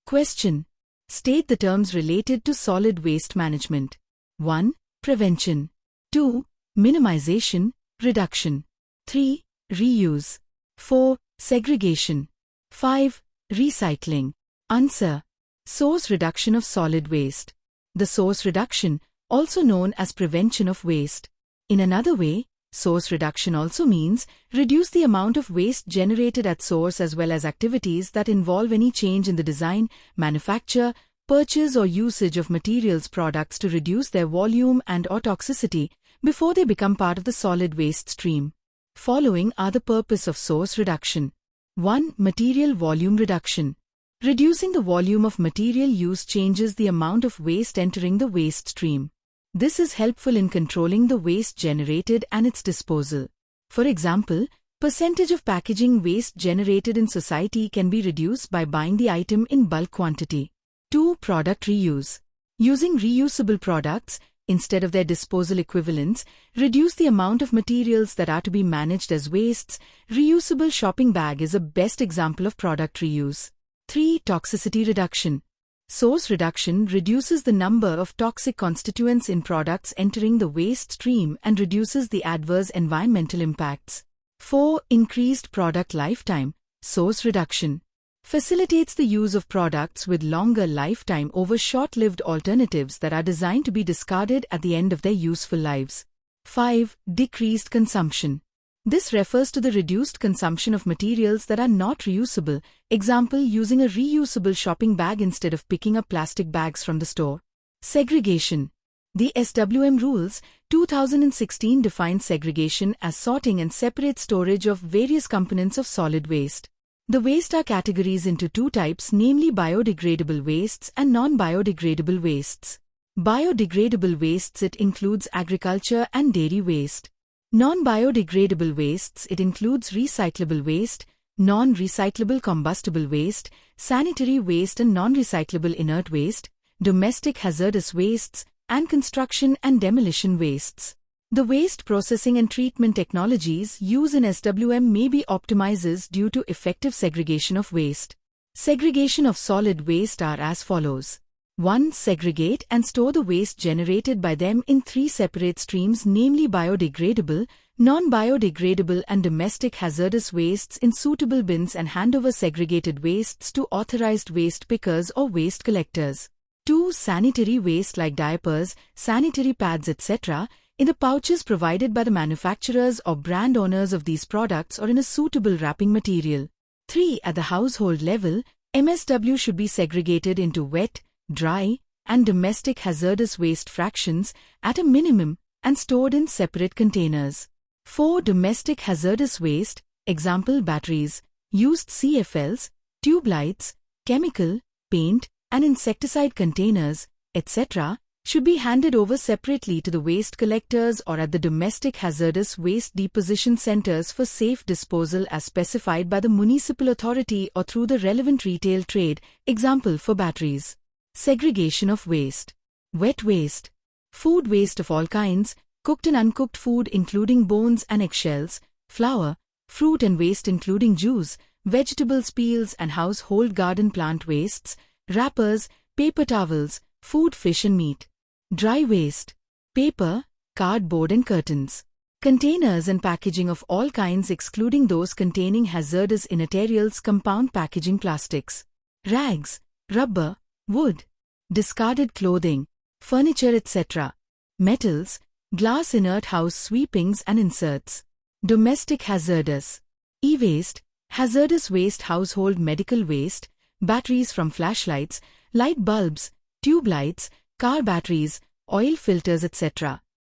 Question. State the terms related to solid waste management. 1. Prevention. 2. Minimization, reduction. 3. Reuse. 4. Segregation. 5. Recycling. Answer. Source reduction of solid waste. The source reduction, also known as prevention of waste. In another way, source reduction also means reduce the amount of waste generated at source as well as activities that involve any change in the design, manufacture, purchase or usage of materials products to reduce their volume and/or toxicity before they become part of the solid waste stream. Following are the purpose of source reduction. 1. Material volume reduction. Reducing the volume of material use changes the amount of waste entering the waste stream. This is helpful in controlling the waste generated and its disposal. For example, percentage of packaging waste generated in society can be reduced by buying the item in bulk quantity. 2. Product reuse. Using reusable products, instead of their disposal equivalents, reduce the amount of materials that are to be managed as wastes. Reusable shopping bag is a best example of product reuse. 3. Toxicity reduction. Source reduction reduces the number of toxic constituents in products entering the waste stream and reduces the adverse environmental impacts. 4. Increased product lifetime. Source reduction facilitates the use of products with longer lifetime over short-lived alternatives that are designed to be discarded at the end of their useful lives. 5. Decreased consumption. This refers to the reduced consumption of materials that are not reusable, example using a reusable shopping bag instead of picking up plastic bags from the store. Segregation. The SWM rules 2016 define segregation as sorting and separate storage of various components of solid waste. The waste are categorized into two types, namely biodegradable wastes and non-biodegradable wastes. Biodegradable wastes, it includes agriculture and dairy waste. Non-biodegradable wastes, it includes recyclable waste, non-recyclable combustible waste, sanitary waste and non-recyclable inert waste, domestic hazardous wastes, and construction and demolition wastes. The waste processing and treatment technologies used in SWM may be optimized due to effective segregation of waste. Segregation of solid waste are as follows. 1. Segregate and store the waste generated by them in 3 separate streams, namely biodegradable, non-biodegradable and domestic hazardous wastes in suitable bins and hand over segregated wastes to authorized waste pickers or waste collectors. 2. Sanitary waste like diapers, sanitary pads etc. in the pouches provided by the manufacturers or brand owners of these products or in a suitable wrapping material. 3. At the household level, MSW should be segregated into wet, dry, and domestic hazardous waste fractions at a minimum and stored in separate containers. 4. Domestic hazardous waste, example batteries, used CFLs, tube lights, chemical, paint, and insecticide containers, etc., should be handed over separately to the waste collectors or at the domestic hazardous waste deposition centers for safe disposal as specified by the municipal authority or through the relevant retail trade, example for batteries. Segregation of waste. Wet waste. Food waste of all kinds, cooked and uncooked food including bones and eggshells, flour, fruit and waste including juice, vegetables peels and household garden plant wastes, wrappers, paper towels, food, fish and meat. Dry waste. Paper, cardboard and curtains. Containers and packaging of all kinds excluding those containing hazardous materials, compound packaging plastics. Rags, rubber, wood, discarded clothing, furniture etc. Metals, glass, inert house sweepings and inserts. Domestic hazardous. E-waste, hazardous waste, household medical waste, batteries from flashlights, light bulbs, tube lights, car batteries, oil filters etc.